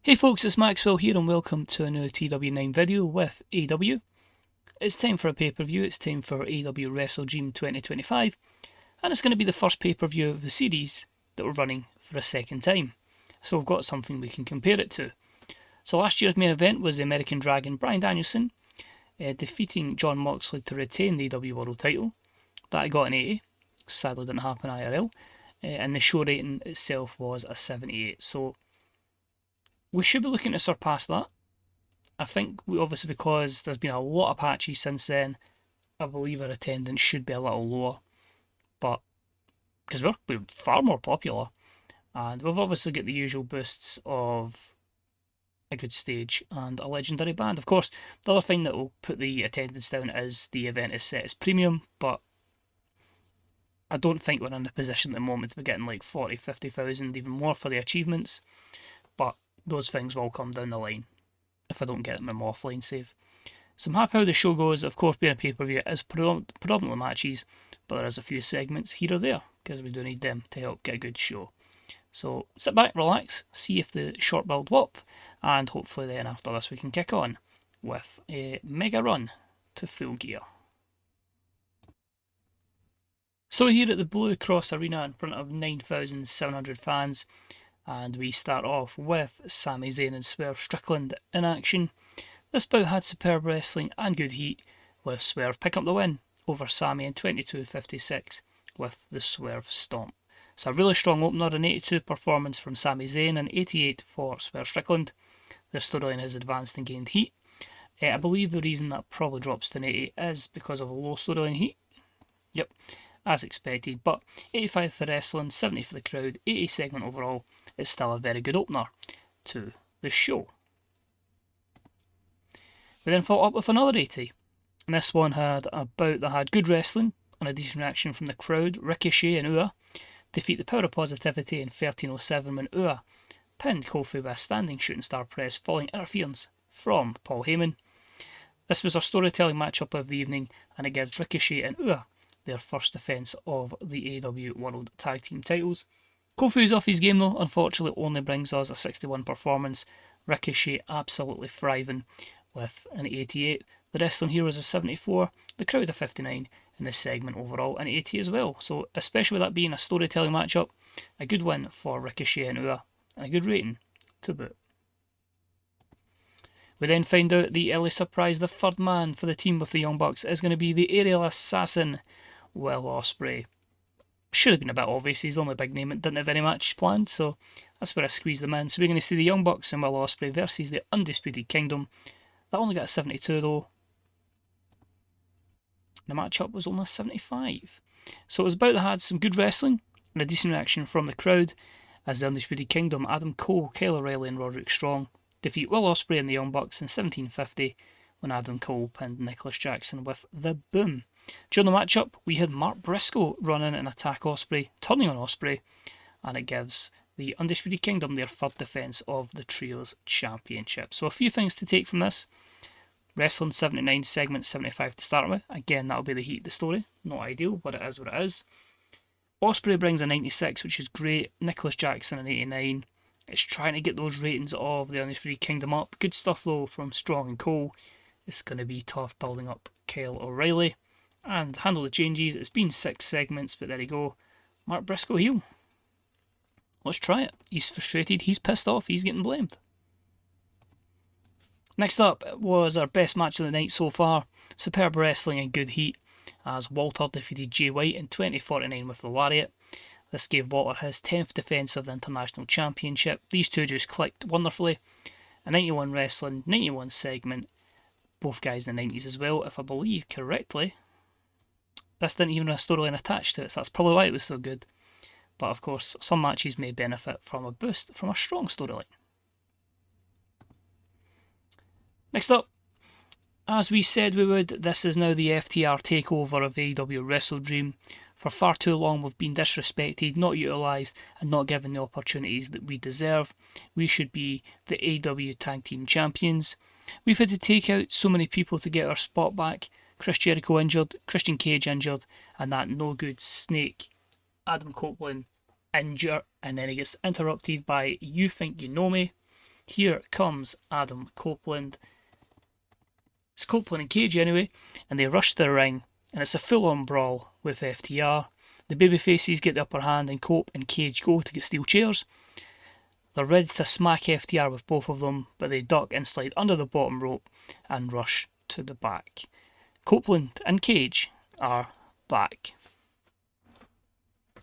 Hey folks, it's Maxwell here and welcome to another TW9 video with AEW. It's time for a pay-per-view, it's time for AEW WrestleDream 2025, and it's going to be the first pay-per-view of the series that we're running for a second time. So we've got something we can compare it to. So last year's main event was the American Dragon Bryan Danielson defeating Jon Moxley to retain the AEW World title. That got an 80, sadly didn't happen IRL, and the show rating itself was a 78. So we should be looking to surpass that. I think obviously because there's been a lot of patches since then, I believe our attendance should be a little lower. But because we're far more popular, and we've obviously got the usual boosts of a good stage and a legendary band. Of course, the other thing that will put the attendance down is the event is set as premium, but I don't think we're in a position at the moment to be getting like 40, 50,000, even more for the achievements. But those things will come down the line if I don't get them in my offline save. So I'm happy how the show goes. Of course, being a pay-per-view, it is predominantly matches, but there is a few segments here or there because we do need them to help get a good show. So sit back, relax, see if the short build worked, and hopefully then after this we can kick on with a mega run to Full Gear. So here at the Blue Cross Arena in front of 9,700 fans, and we start off with Sami Zayn and Swerve Strickland in action. This bout had superb wrestling and good heat, with Swerve picking up the win over Sami in 22:56 with the Swerve Stomp. So a really strong opener, an 82 performance from Sami Zayn and 88 for Swerve Strickland. The storyline has advanced and gained heat. I believe the reason that probably drops to an 80 is because of a low storyline heat. Yep, as expected, but 85 for wrestling, 70 for the crowd, 80 segment overall. It's still a very good opener to the show. We then followed up with another 80, and this one had a bout that had good wrestling and a decent reaction from the crowd. Ricochet and Ua defeat the Power of Positivity in 13:07 when Ua pinned Kofi with a standing shooting star press following interference from Paul Heyman. This was our storytelling matchup of the evening, and it gives Ricochet and Ua their first defence of the AEW World Tag Team titles. Kofi's off his game though, unfortunately only brings us a 61 performance. Ricochet absolutely thriving with an 88. The wrestling here was a 74, the crowd a 59, and the segment overall an 80 as well. So especially with that being a storytelling matchup, a good win for Ricochet and Ua, and a good rating to boot. We then find out the early surprise, the third man for the team with the Young Bucks is going to be the aerial assassin, Will Ospreay. Should have been a bit obvious, he's the only big name that didn't have any match planned, so that's where I squeezed them in. So we're going to see the Young Bucks and Will Ospreay versus the Undisputed Kingdom. That only got a 72 though. The matchup was only a 75. So it was about that had some good wrestling and a decent reaction from the crowd as the Undisputed Kingdom, Adam Cole, Kyle O'Reilly and Roderick Strong defeat Will Ospreay and the Young Bucks in 17:50 when Adam Cole pinned Nicholas Jackson with the boom. During the matchup, we had Mark Briscoe run in and attack Ospreay, turning on Ospreay, and it gives the Undisputed Kingdom their third defence of the Trios Championship. So a few things to take from this. Wrestling 79, segment 75 to start with. Again, that'll be the heat of the story. Not ideal, but it is what it is. Ospreay brings a 96, which is great. Nicholas Jackson an 89. It's trying to get those ratings of the Undisputed Kingdom up. Good stuff though from Strong and Cole. It's going to be tough building up Kyle O'Reilly. And handle the changes. It's been 6 segments, but there you go. Mark Briscoe heel. Let's try it. He's frustrated, he's pissed off, he's getting blamed. Next up was our best match of the night so far. Superb wrestling and good heat as Walter defeated Jay White in 20:49 with the Lariat. This gave Walter his 10th defence of the International Championship. These two just clicked wonderfully. A 91 wrestling, 91 segment. Both guys in the 90s as well, if I believe correctly. This didn't even have a storyline attached to it, so that's probably why it was so good. But of course, some matches may benefit from a boost from a strong storyline. Next up, as we said we would, this is now the FTR takeover of AEW WrestleDream. For far too long we've been disrespected, not utilised, and not given the opportunities that we deserve. We should be the AEW Tag Team Champions. We've had to take out so many people to get our spot back. Chris Jericho injured, Christian Cage injured, and that no good snake Adam Copeland injured, and then he gets interrupted by You Think You Know Me. Here comes Adam Copeland. It's Copeland and Cage anyway, and they rush to the ring, and it's a full-on brawl with FTR. The babyfaces get the upper hand, and Cope and Cage go to get steel chairs. They're ready to smack FTR with both of them, but they duck and slide under the bottom rope and rush to the back. Copeland and Cage are back.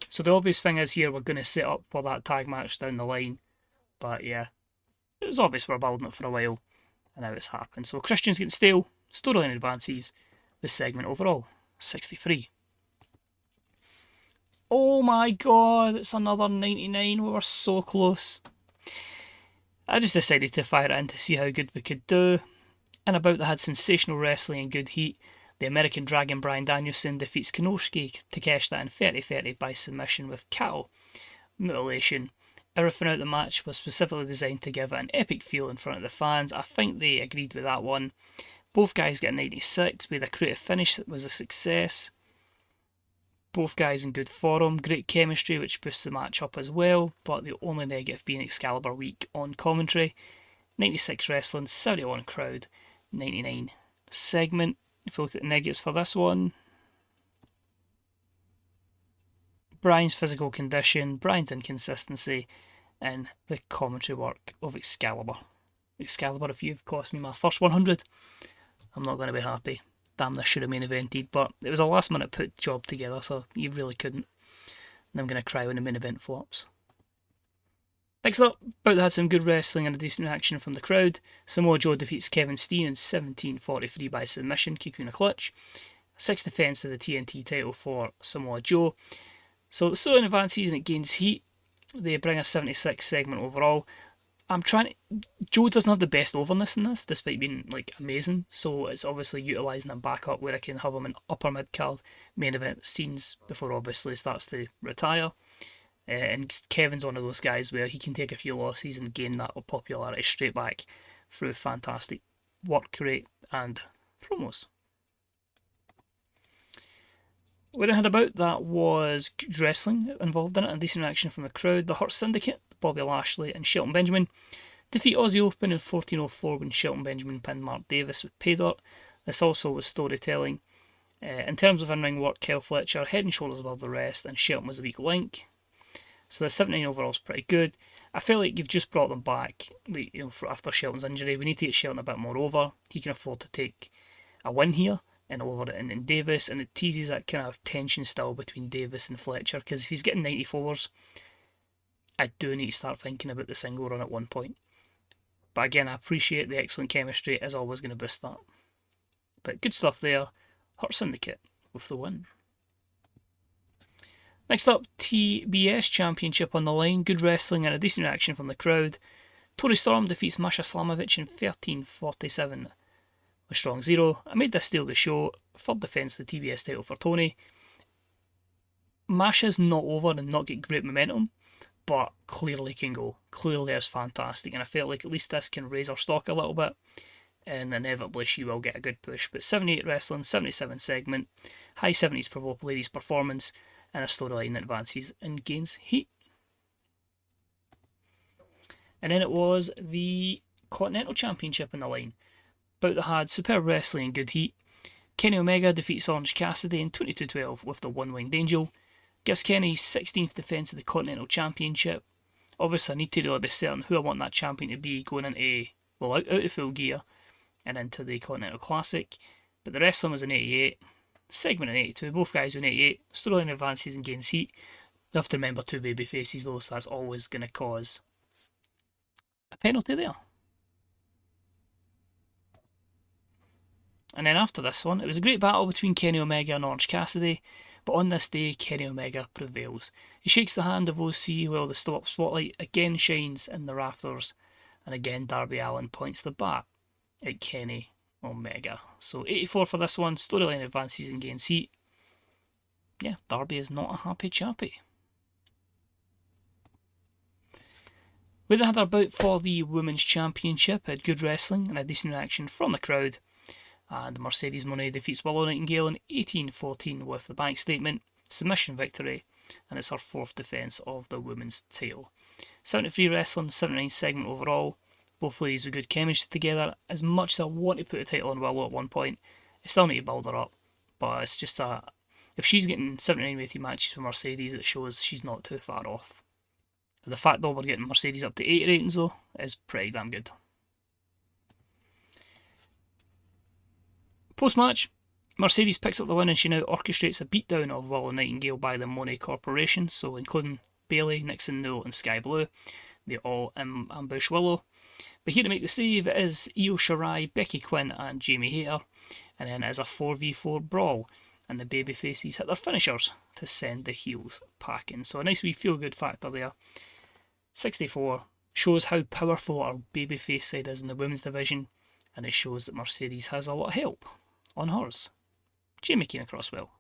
So the obvious thing is here we're going to set up for that tag match down the line. But yeah, it was obvious we're building it for a while, and now it's happened. So Christian's getting stale, storyline advances, the segment overall, 63. Oh my god, it's another 99, we were so close. I just decided to fire it in to see how good we could do. And about that had sensational wrestling and good heat. The American Dragon Bryan Danielson defeats Konosuke Takeshita in 30-30 by submission with cattle mutilation. Everything out the match was specifically designed to give it an epic feel in front of the fans. I think they agreed with that one. Both guys get a 96 with a creative finish that was a success. Both guys in good form, great chemistry which boosts the match up as well, but the only negative being Excalibur weak on commentary. 96 wrestling, 71 crowd, 99 segment. If we look at the negatives for this one, Brian's physical condition, Brian's inconsistency, and the commentary work of Excalibur. Excalibur, if you've cost me my first 100, I'm not going to be happy. Damn, this should have main evented, but it was a last minute put job together, so you really couldn't. And I'm going to cry when the main event flops. Next up, Bout had some good wrestling and a decent reaction from the crowd. Samoa Joe defeats Kevin Steen in 17:43 by submission, kicking a clutch. 6th defense of the TNT title for Samoa Joe. So the storyline advances and it gains heat. They bring a 76 segment overall. Joe doesn't have the best overness in this, despite being like amazing. So it's obviously utilising him back up where I can have him in upper mid card main event scenes before obviously he starts to retire. And Kevin's one of those guys where he can take a few losses and gain that popularity straight back through fantastic work rate and promos. What I had about that was good wrestling involved in it and decent reaction from the crowd. The Hurt Syndicate, Bobby Lashley and Shelton Benjamin, defeat Aussie Open in 14:04 when Shelton Benjamin pinned Mark Davis with pay dirt. This also was storytelling. In terms of in-ring work, Kyle Fletcher head and shoulders above the rest, and Shelton was a weak link. So the 79 overall is pretty good. I feel like you've just brought them back, after Shelton's injury. We need to get Shelton a bit more over. He can afford to take a win here and over it in Davis, and it teases that kind of tension still between Davis and Fletcher, because if he's getting 94s, I do need to start thinking about the single run at one point. But again, I appreciate the excellent chemistry. It is always going to boost that. But good stuff there. Hurt Syndicate with the win. Next up, TBS Championship on the line. Good wrestling and a decent reaction from the crowd. Toni Storm defeats Masha Slamovich in 13:47 with Strong Zero. I made this steal the show. 3rd defence of the TBS title for Toni. Masha's not over and not get great momentum, but clearly can go. Clearly is fantastic, and I felt like at least this can raise her stock a little bit, and inevitably she will get a good push. But 78 wrestling, 77 segment, high 70s for both ladies' performance, and a storyline that advances and gains heat. And then it was the Continental Championship in the line. Bout that had superb wrestling and good heat. Kenny Omega defeats Orange Cassidy in 22:12 with the one-winged angel. Gives Kenny his 16th defence of the Continental Championship. Obviously I need to really be certain who I want that champion to be going into, out of Full Gear and into the Continental Classic. But the wrestling was in 88. Segment in 82, both guys in 88, storyline advances and gains heat. You have to remember 2 baby faces though, so that's always going to cause a penalty there. And then after this one, it was a great battle between Kenny Omega and Orange Cassidy, but on this day, Kenny Omega prevails. He shakes the hand of OC while the spotlight again shines in the rafters, and again Darby Allin points the bat at Kenny Omega. So 84 for this one, storyline advances and gains heat. Yeah, Darby is not a happy chappy. We then had our bout for the Women's Championship. Had good wrestling and a decent reaction from the crowd. And Mercedes Moné defeats Willow Nightingale in 18:14 with the bank statement, submission victory, and it's her 4th defence of the women's title. 73 wrestling, 79 segment overall. Both ladies with good chemistry together. As much as I want to put a title on Willow at one point, I still need to build her up. But it's just if she's getting 79 weighted matches with Mercedes, it shows she's not too far off. The fact that we're getting Mercedes up to 80 ratings though is pretty damn good. Post-match, Mercedes picks up the win and she now orchestrates a beatdown of Willow Nightingale by the Monet Corporation, so including Bailey, Nixon, Null and Sky Blue. They all ambush Willow. But here to make the save is Io Shirai, Becky Quinn and Jamie Hayter. And then it is a 4v4 brawl, and the babyfaces hit their finishers to send the heels packing. So a nice wee feel-good factor there. 64 shows how powerful our babyface side is in the women's division, and it shows that Mercedes has a lot of help on hers. Jamie came across well.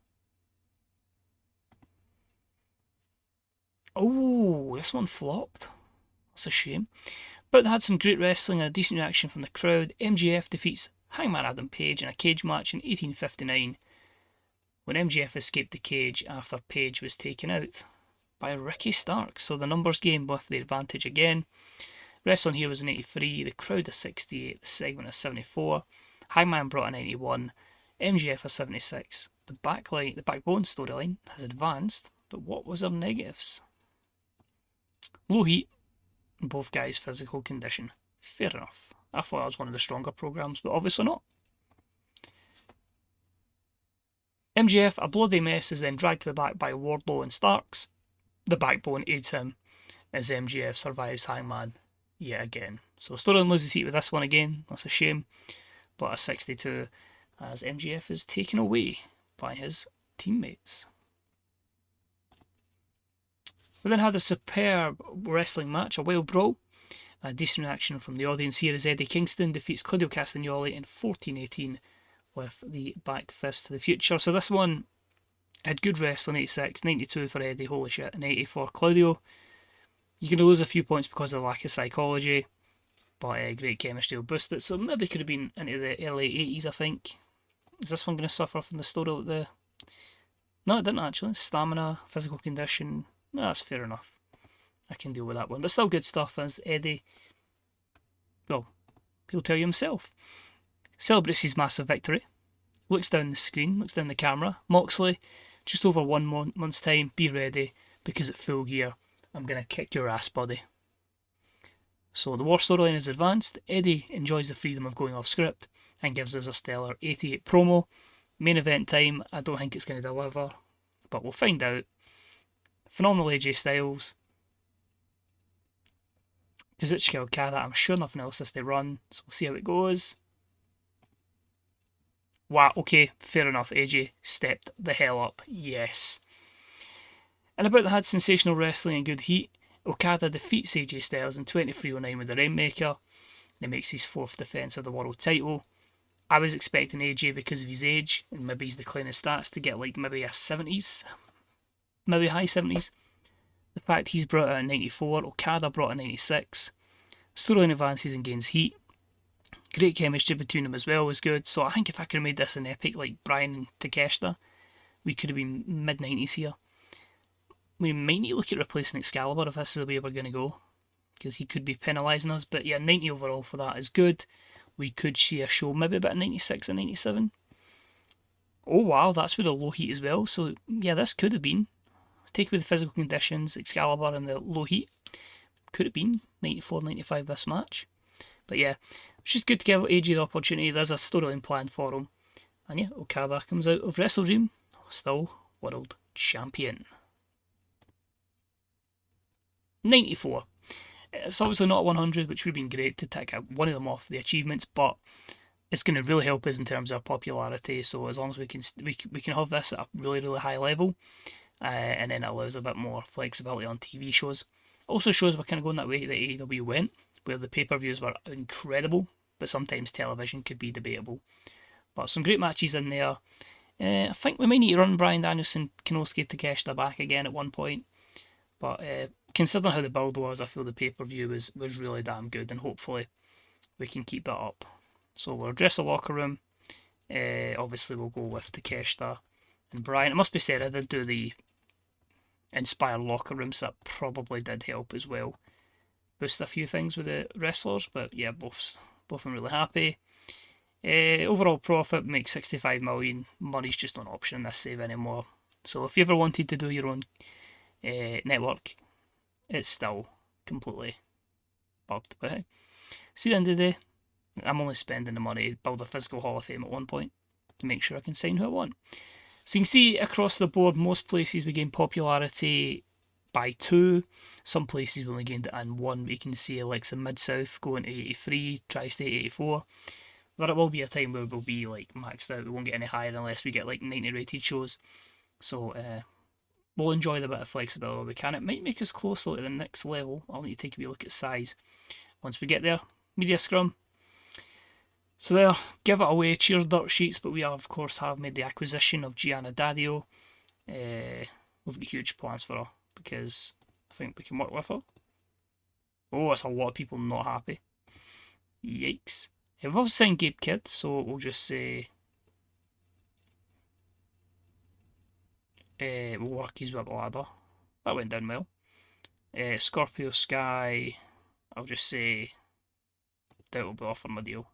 Oh, this one flopped. That's a shame. But they had some great wrestling and a decent reaction from the crowd. MJF defeats Hangman Adam Page in a cage match in 1859 when MJF escaped the cage after Page was taken out by Ricky Starks. So the numbers game with the advantage again. Wrestling here was an 83, the crowd a 68, the segment a 74. Hangman brought a 91, MJF a 76. The backbone storyline has advanced, but what was their negatives? Low heat, and both guys' physical condition. Fair enough. I thought that was one of the stronger programs, but obviously not. MJF, a bloody mess, is then dragged to the back by Wardlow and Starks. The backbone aids him as MJF survives Hangman yet again. So storyline loses heat with this one again. That's a shame. But a 62 as MJF is taken away by his teammates. We then had a superb wrestling match, a wild brawl. A decent reaction from the audience here as Eddie Kingston defeats Claudio Castagnoli in 14-18 with the back fist to the future. So this one had good wrestling, 86, 92 for Eddie, holy shit, and 80 for Claudio. You're going to lose a few points because of the lack of psychology, but great chemistry will boost it. So maybe it could have been into the early 80s, I think. Is this one going to suffer from the story like the... No, it didn't actually. Stamina, physical condition, no, that's fair enough. I can deal with that one. But still good stuff as Eddie, well, he'll tell you himself, celebrates his massive victory, looks down the screen, looks down the camera. Moxley, just over 1 month's time, be ready, because at Full Gear, I'm going to kick your ass, buddy. So the war storyline is advanced. Eddie enjoys the freedom of going off script and gives us a stellar 88 promo. Main event time, I don't think it's going to deliver, but we'll find out. Phenomenal AJ Styles. Kazuchika Okada, I'm sure nothing else has to run, so we'll see how it goes. Wow, okay, fair enough, AJ stepped the hell up, yes. And about that had sensational wrestling and good heat. Okada defeats AJ Styles in 23:09 with the Rainmaker, and he makes his 4th defence of the world title. I was expecting AJ, because of his age, and maybe his declining stats, to get like maybe a 70s, maybe high 70s. The fact he's brought out a 94, Okada brought a 96. Storyline advances and gains heat. Great chemistry between them as well was good. So I think if I could have made this an epic like Bryan and Takeshita, we could have been mid-90s here. We might need to look at replacing Excalibur if this is the way we're going to go, because he could be penalising us. But yeah, 90 overall for that is good. We could see a show maybe about 96 and 97. Oh wow, that's with a low heat as well. So yeah, this could have been. Take away the physical conditions, Excalibur and the low heat. Could have been 94, 95 this match. But yeah, it's just good to give AJ the opportunity. There's a storyline planned for him. And yeah, Okada comes out of WrestleDream, still world champion. 94. It's obviously not 100, which would have been great to tick out one of them off the achievements, but it's going to really help us in terms of popularity. So as long as we can have this at a really, really high level, and then it allows a bit more flexibility on TV shows. Also shows we're kind of going that way that AEW went, where the pay-per-views were incredible, but sometimes television could be debatable. But some great matches in there. I think we might need to run Bryan Danielson, Kinosuke Takeshita back again at one point. But considering how the build was, I feel the pay-per-view was really damn good, and hopefully we can keep that up. So we'll address the locker room. Obviously we'll go with Takeshita and Bryan. It must be said, I did do the Inspire locker rooms, that probably did help as well. boost a few things with the wrestlers, but yeah, both of them really happy. Overall profit makes 65 million. Money's just not an option in this save anymore. So if you ever wanted to do your own network, it's still completely bugged. But hey, see, the end of the day, I'm only spending the money to build a physical Hall of Fame at one point to make sure I can sign who I want. So you can see across the board, most places we gain popularity by 2. Some places we only gained it in 1. We can see Alexa Mid-South going to 83, Tri-State 84. There will be a time where we'll be like maxed out. We won't get any higher unless we get like 90 rated shows. So we'll enjoy the bit of flexibility we can. It might make us closer to the next level. I'll need to take a wee look at size once we get there. Media scrum. So there, give it away, cheers dirt sheets, but we of course have made the acquisition of Gianna Daddio. We've got huge plans for her because I think we can work with her. Oh, it's a lot of people not happy. Yikes. We've also signed Gabe Kidd, so we'll just say we'll work his way up the ladder. That went down well. Scorpio Sky, I'll just say doubt will be offering my deal.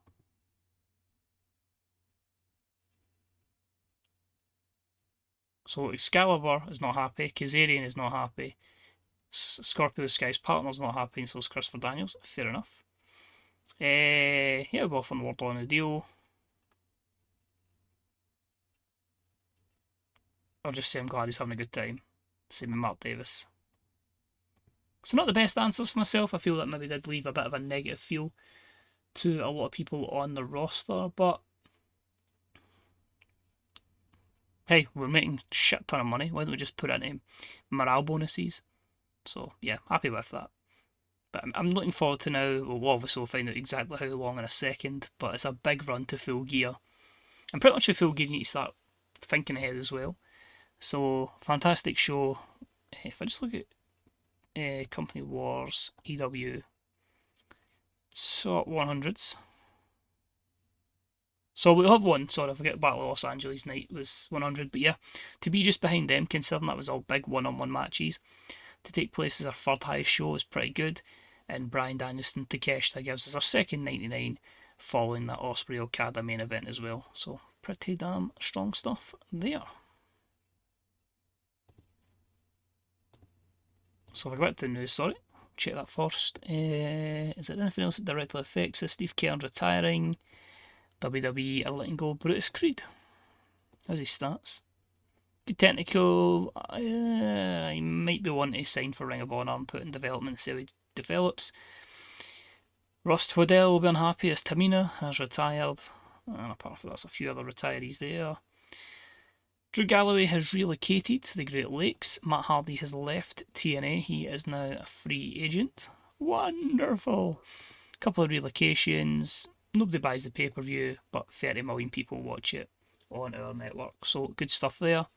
So Excalibur is not happy, Kazarian is not happy, Scorpio Sky's partner's not happy, and so is Christopher Daniels. Fair enough. Yeah, we're off on word on the deal. I'll just say I'm glad he's having a good time. Same with Mark Davis. So not the best answers for myself. I feel that maybe did leave a bit of a negative feel to a lot of people on the roster, but hey, we're making a shit ton of money. Why don't we just put it into morale bonuses? So yeah, happy with that. But I'm looking forward to now. We'll obviously find out exactly how long in a second, but it's a big run to full gear. And pretty much with full gear, you need to start thinking ahead as well. So, fantastic show. If I just look at Company Wars, EW, top 100s. So we'll have one, sorry, I forget Battle of Los Angeles night was 100, but yeah, to be just behind them, considering that was all big one-on-one matches, to take place as our third highest show is pretty good. And Bryan Danielson Takeshita gives us our second 99 following that Ospreay Okada main event as well. So pretty damn strong stuff there. So if I go back to the news, sorry, check that first. Is there anything else that directly affects us? Steve Cairns retiring. WWE are letting go Brutus Creed. How's his stats? Good technical. He might be wanting to sign for Ring of Honor and put in development, see how he develops. Ross Twaddell will be unhappy as Tamina has retired. And apart from that, there's a few other retirees there. Drew Galloway has relocated to the Great Lakes. Matt Hardy has left TNA. He is now a free agent. Wonderful. Couple of relocations. Nobody buys the pay-per-view, but 30 million people watch it on our network. So good stuff there.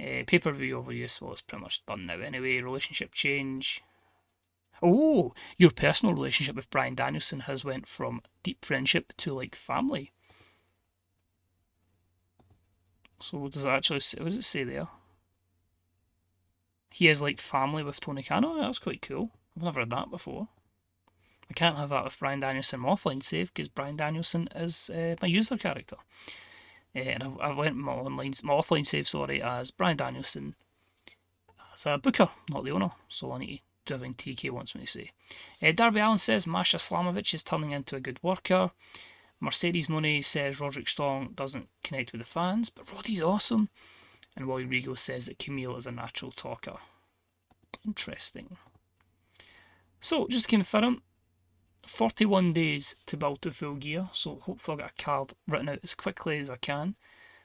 Pay-per-view overuse, well, it's pretty much done now anyway. Relationship change. Oh, your personal relationship with Bryan Danielson has went from deep friendship to like family. So what does it actually say? What does it say there? He is like family with Tony Khan. Oh, that's quite cool. I've never heard that before. I can't have that with Bryan Danielson my offline save because Bryan Danielson is my user character. And I've went my offline save, sorry, as Bryan Danielson as a booker, not the owner. So I need to do everything TK wants me to say. Darby Allin says Masha Slamovich is turning into a good worker. Mercedes Monet says Roderick Strong doesn't connect with the fans, but Roddy's awesome. And Wally Regal says that Camille is a natural talker. Interesting. So, just to confirm, 41 days to build to full gear, so hopefully I'll get a card written out as quickly as I can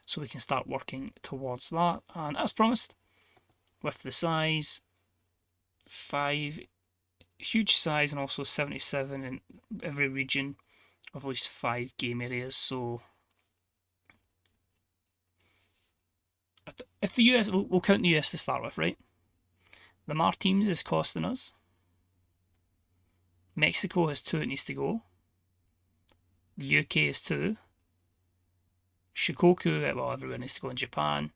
so we can start working towards that. And as promised, with the size, 5, huge size, and also 77 in every region of at least 5 game areas. So if the US, we'll count the US to start with, right? The Mar teams is costing us. Mexico has 2 it needs to go. The UK is 2. Shikoku, well, everywhere needs to go in Japan.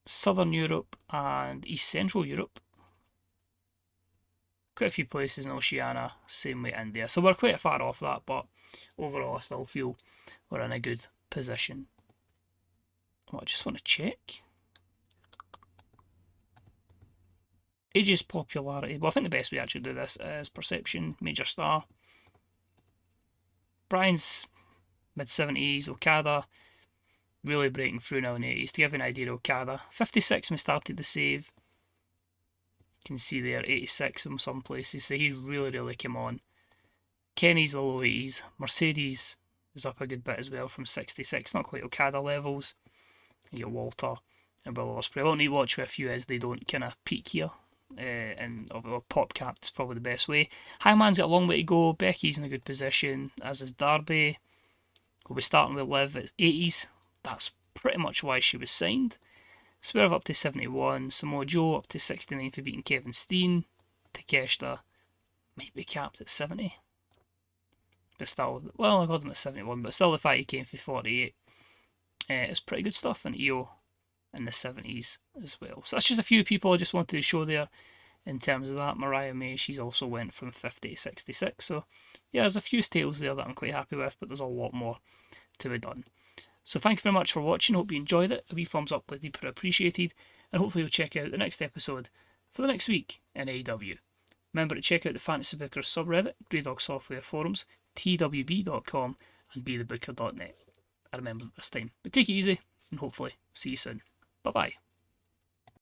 Southern Europe and East Central Europe. quite a few places in Oceania, same with India. So we're quite far off that, but overall I still feel we're in a good position. Well, I just want to check. AJ's popularity. Well, I think the best way to actually do this is perception, major star. Bryan's mid-70s, Okada really breaking through now in the 80s. To give you an idea of Okada, 56 when we started the save. You can see there 86 in some places, so he's really come on. Kenny's the low 80s. Mercedes is up a good bit as well from 66, not quite Okada levels. You got Walter and Willow. I don't need to watch with a few as they don't kind of peak here. And pop cap is probably the best way. Hangman's got a long way to go. Becky's in a good position, as is Darby. We'll be starting with Liv at 80s. That's pretty much why she was signed. Swerve up to 71. Samoa Joe up to 69 for beating Kevin Steen. Takeshita might be capped at 70. But still, well, I got him at 71, but still the fact he came for 48 is pretty good stuff. And EO in the 70s as well. So that's just a few people I just wanted to show there in terms of that. Mariah May, she's also went from 50 to 66. So yeah, there's a few tales there that I'm quite happy with, but there's a lot more to be done. So thank you very much for watching. Hope you enjoyed it. A wee thumbs up would be appreciated. And hopefully you'll check out the next episode for the next week in AEW. Remember to check out the Fantasy Bookers subreddit, Grey Dog Software Forums, twb.com and bethebooker.net. I remember this time. But take it easy and hopefully see you soon. Bye bye.